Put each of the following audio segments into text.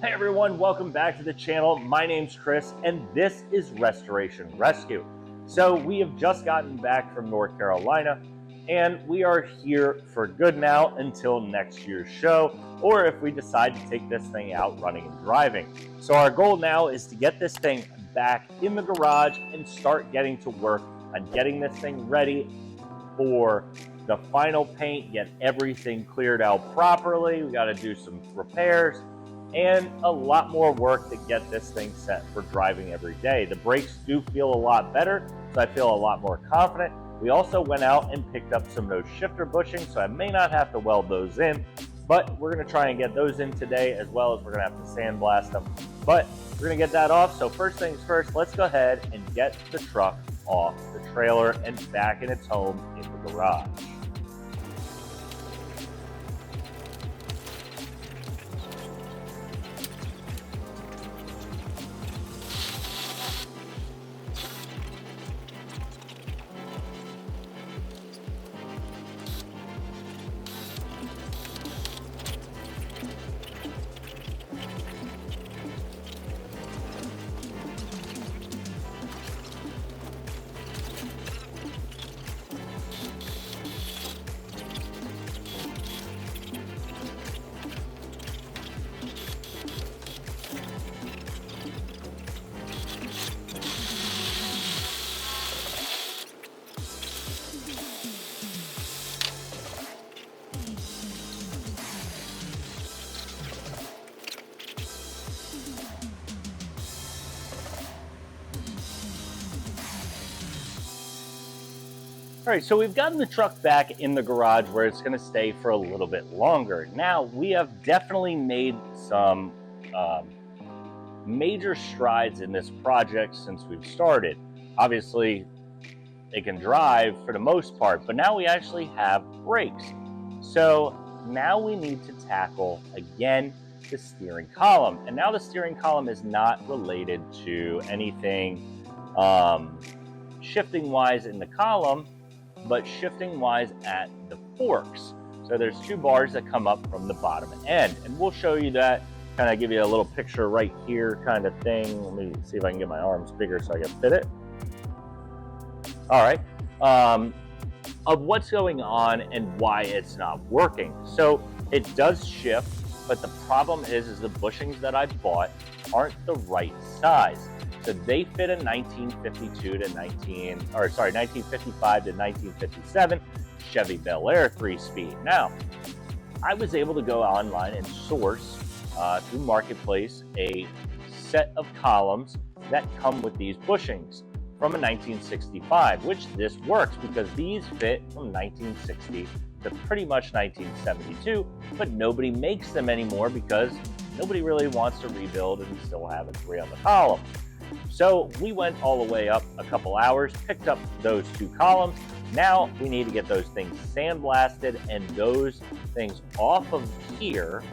Hey everyone, welcome back to the channel. My name's Chris and this is Restoration Rescue. So we have just gotten back from North Carolina and we are here for good now until next year's show, or if we decide to take this thing out running and driving. So our goal now is to get this thing back in the garage and start getting to work on getting this thing ready for the final paint, get everything cleared out properly. We got to do some repairs and a lot more work to get this thing set for driving every day. The brakes do feel a lot better, so I feel a lot more confident. We also went out and picked up some of those shifter bushings, so I may not have to weld those in, but we're going to try and get those in today, as well as we're going to have to sandblast them. But we're going to get that off. So first things first, let's go ahead and get the truck off the trailer and back in its home in the garage. All right, so we've gotten the truck back in the garage where it's going to stay for a little bit longer. Now, we have definitely made some major strides in this project since we've started. Obviously, it can drive for the most part, but now we actually have brakes. So now we need to tackle, again, the steering column. And now the steering column is not related to anything shifting-wise in the column, but shifting-wise at the forks. So there's two bars that come up from the bottom end, and we'll show you that, kind of give you a little picture right here kind of thing. Let me see if I can get my arms bigger so I can fit it. All right, of what's going on and why it's not working. So it does shift, but the problem is the bushings that I bought aren't the right size. So they fit a 1955 to 1957 Chevy Bel Air 3-speed. Now, I was able to go online and source through Marketplace a set of columns that come with these bushings from a 1965, which this works because these fit from 1960 to pretty much 1972, but nobody makes them anymore because nobody really wants to rebuild and still have a 3 on the column. So we went all the way up a couple hours, picked up those two columns. Now we need to get those things sandblasted and those things off of here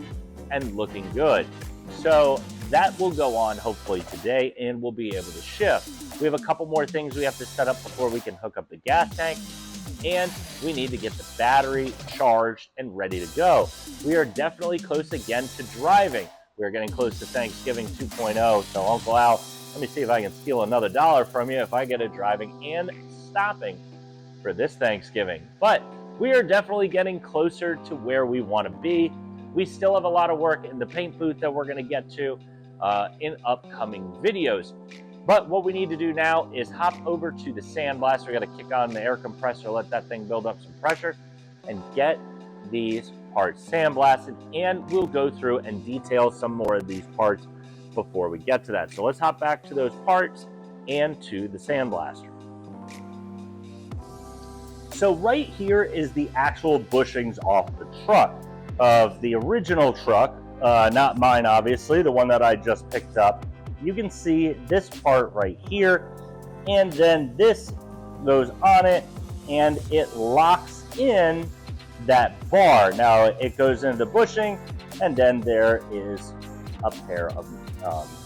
and looking good. So that will go on hopefully today and we'll be able to shift. We have a couple more things we have to set up before we can hook up the gas tank, and we need to get the battery charged and ready to go. We are definitely close again to driving. We're getting close to Thanksgiving 2.0, so Uncle Al, let me see if I can steal another $1 from you if I get it driving and stopping for this Thanksgiving. But we are definitely getting closer to where we want to be. We still have a lot of work in the paint booth that we're going to get to in upcoming videos. But what we need to do now is hop over to the sandblaster. We got to kick on the air compressor, let that thing build up some pressure, and get these parts sandblasted. And we'll go through and detail some more of these parts before we get to that. So let's hop back to those parts and to the sandblaster. So right here is the actual bushings off the truck of the original truck, not mine obviously, the one that I just picked up. You can see this part right here, and then this goes on it and it locks in that bar. Now it goes into the bushing, and then there is a pair of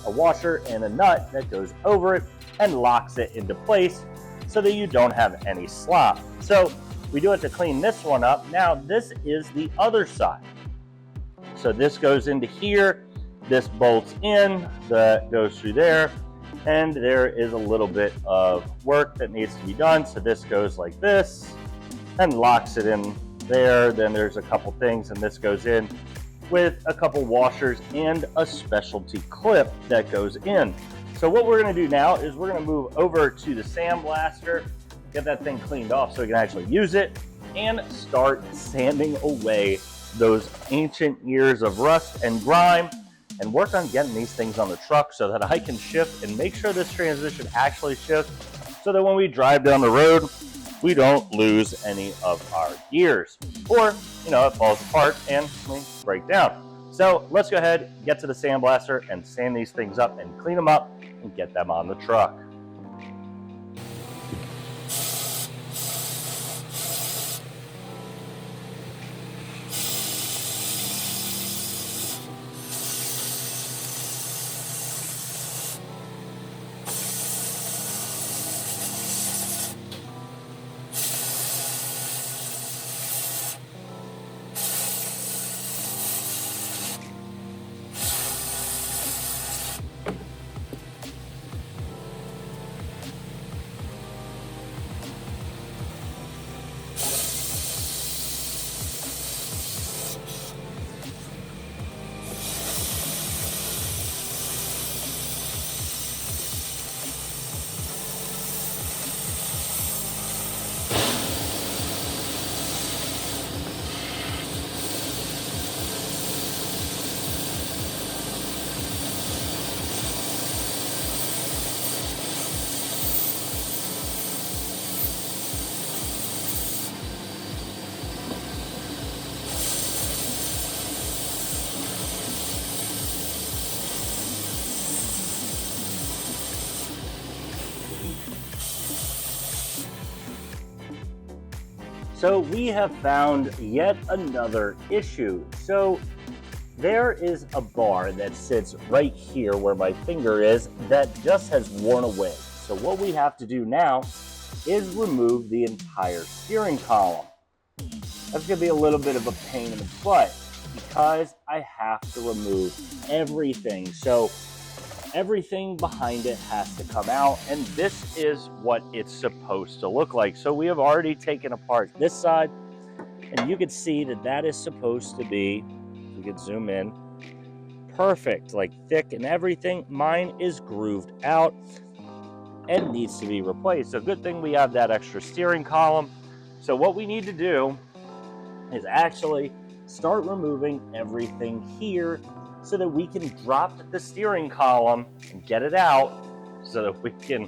a washer and a nut that goes over it and locks it into place so that you don't have any slop. So we do have to clean this one up. Now this is the other side. So this goes into here, this bolts in, that goes through there, and there is a little bit of work that needs to be done. So this goes like this and locks it in there. Then there's a couple things, and this goes in with a couple washers and a specialty clip that goes in. So what we're going to do now is we're going to move over to the Sandblaster, get that thing cleaned off so we can actually use it, and start sanding away those ancient years of rust and grime, and work on getting these things on the truck so that I can shift and make sure this transmission actually shifts, so that when we drive down the road, we don't lose any of our gears, or it falls apart and we break down. So let's go ahead, get to the Sandblaster and sand these things up and clean them up and get them on the truck. So we have found yet another issue. So there is a bar that sits right here where my finger is that just has worn away. So what we have to do now is remove the entire steering column. That's going to be a little bit of a pain in the butt because I have to remove everything. So everything behind it has to come out, and this is what it's supposed to look like. So we have already taken apart this side, and you can see that that is supposed to be, if we could zoom in, perfect, like thick and everything. Mine is grooved out and needs to be replaced. So good thing we have that extra steering column. So what we need to do is actually start removing everything here so that we can drop the steering column and get it out so that we can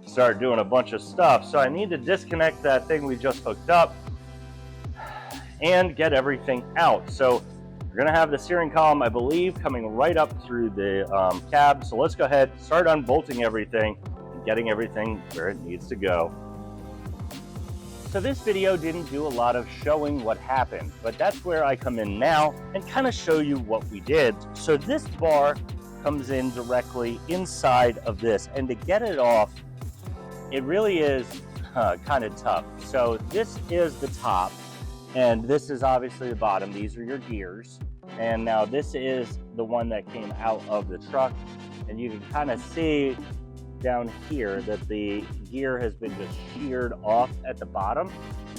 start doing a bunch of stuff. So I need to disconnect that thing we just hooked up and get everything out. So we're gonna have the steering column, I believe, coming right up through the cab. So let's go ahead, start unbolting everything and getting everything where it needs to go. So this video didn't do a lot of showing what happened, but that's where I come in now and kind of show you what we did. So this bar comes in directly inside of this, and to get it off, it really is kind of tough. So this is the top, and this is obviously the bottom. These are your gears. And now this is the one that came out of the truck, and you can kind of see down here that the gear has been just sheared off at the bottom,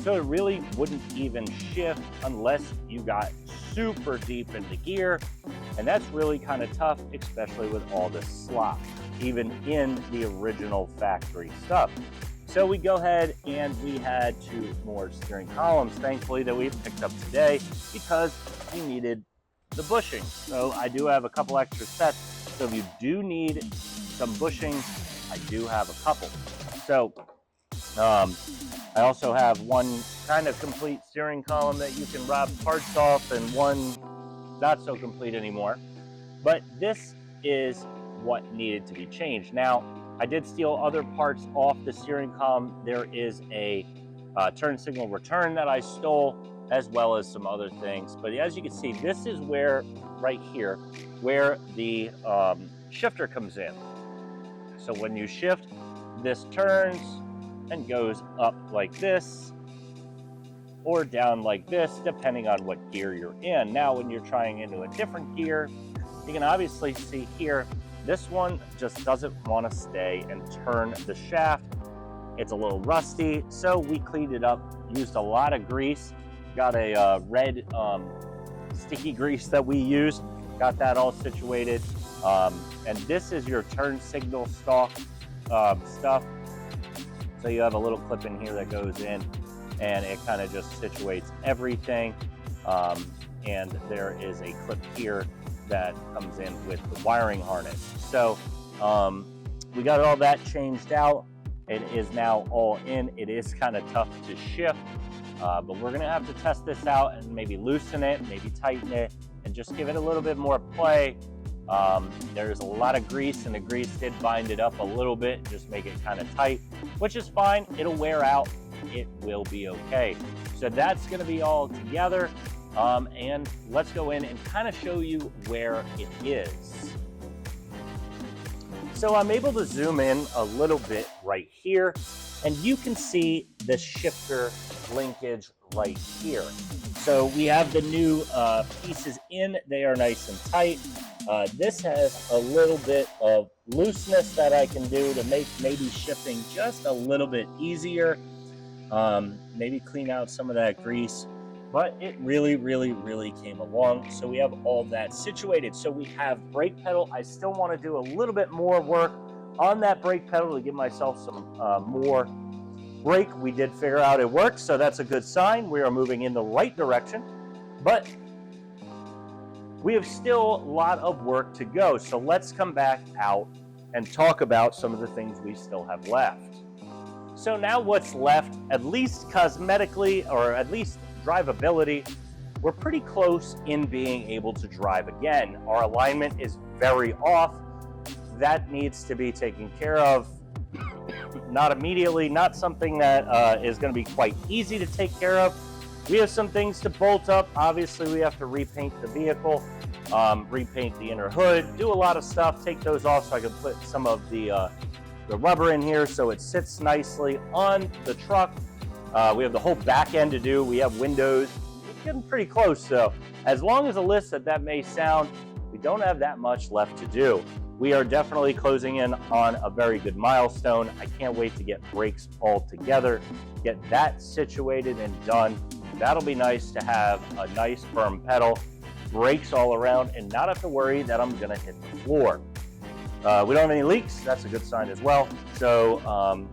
so it really wouldn't even shift unless you got super deep into gear, and that's really kind of tough, especially with all this slop, even in the original factory stuff. So we go ahead and we had 2 more steering columns, thankfully, that we picked up today because we needed the bushing. So I do have a couple extra sets, so if you do need some bushing, I do have a couple. So I also have one kind of complete steering column that you can rob parts off, and one not so complete anymore. But this is what needed to be changed. Now, I did steal other parts off the steering column. There is a turn signal return that I stole, as well as some other things. But as you can see, this is where, right here, where the shifter comes in. So when you shift, this turns and goes up like this or down like this, depending on what gear you're in. Now, when you're trying into a different gear, You can obviously see here, this one just doesn't want to stay and turn the shaft. It's a little rusty, so we cleaned it up, used a lot of grease, got a red sticky grease that we use, got that all situated. And this is your turn signal stalk stuff. So you have a little clip in here that goes in, and it kind of just situates everything. And there is a clip here that comes in with the wiring harness. So we got all that changed out. It is now all in. It is kind of tough to shift, but we're gonna have to test this out and maybe loosen it, maybe tighten it, and just give it a little bit more play. There's a lot of grease, and the grease did bind it up a little bit, just make it kind of tight, which is fine. It'll wear out. It will be okay. So that's gonna be all together. And let's go in and kind of show you where it is. So I'm able to zoom in a little bit right here, and you can see the shifter linkage right here. So we have the new pieces in, they are nice and tight. This has a little bit of looseness that I can do to make maybe shifting just a little bit easier. Maybe clean out some of that grease. But it really came along. So we have all that situated. So we have brake pedal. I still want to do a little bit more work on that brake pedal to give myself some more brake. We did figure out it works, so that's a good sign. We are moving in the right direction, but we have still a lot of work to go. So let's come back out and talk about some of the things we still have left. So now what's left, at least cosmetically, or at least drivability, we're pretty close in being able to drive again. Our alignment is very off. That needs to be taken care of. Not immediately, not something that is going to be quite easy to take care of. We have some things to bolt up. Obviously, we have to repaint the vehicle, repaint the inner hood, do a lot of stuff, take those off so I can put some of the rubber in here so it sits nicely on the truck. We have the whole back end to do. We have windows. We're getting pretty close. So as long as a list that may sound, we don't have that much left to do. We are definitely closing in on a very good milestone. I can't wait to get brakes all together, get that situated and done. That'll be nice to have a nice firm pedal, brakes all around, and not have to worry that I'm gonna hit the floor. We don't have any leaks. That's a good sign as well. So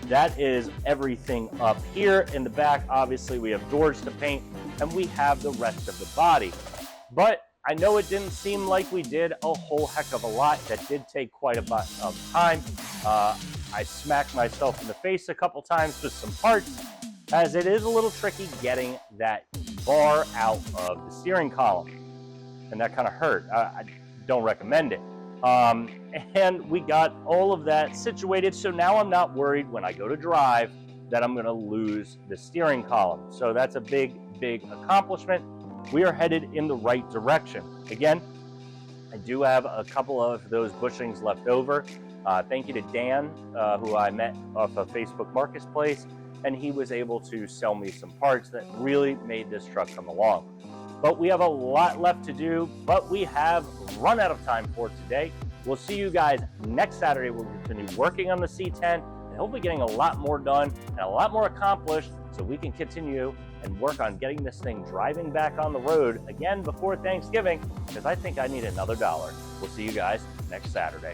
that is everything up here. In the back, obviously, we have doors to paint, and we have the rest of the body. But I know it didn't seem like we did a whole heck of a lot. That did take quite a bit of time. I smacked myself in the face a couple times with some parts, as it is a little tricky getting that bar out of the steering column. And that kind of hurt. I don't recommend it. And we got all of that situated, so now I'm not worried when I go to drive that I'm going to lose the steering column. So that's a big accomplishment. We are headed in the right direction. Again, I do have a couple of those bushings left over. Thank you to Dan, who I met off of Facebook Marketplace, and he was able to sell me some parts that really made this truck come along. But we have a lot left to do, but we have run out of time for today. We'll see you guys next Saturday. We'll continue working on the C10 and hopefully getting a lot more done and a lot more accomplished so we can continue and work on getting this thing driving back on the road again before Thanksgiving, because I think I need another $1. We'll see you guys next Saturday.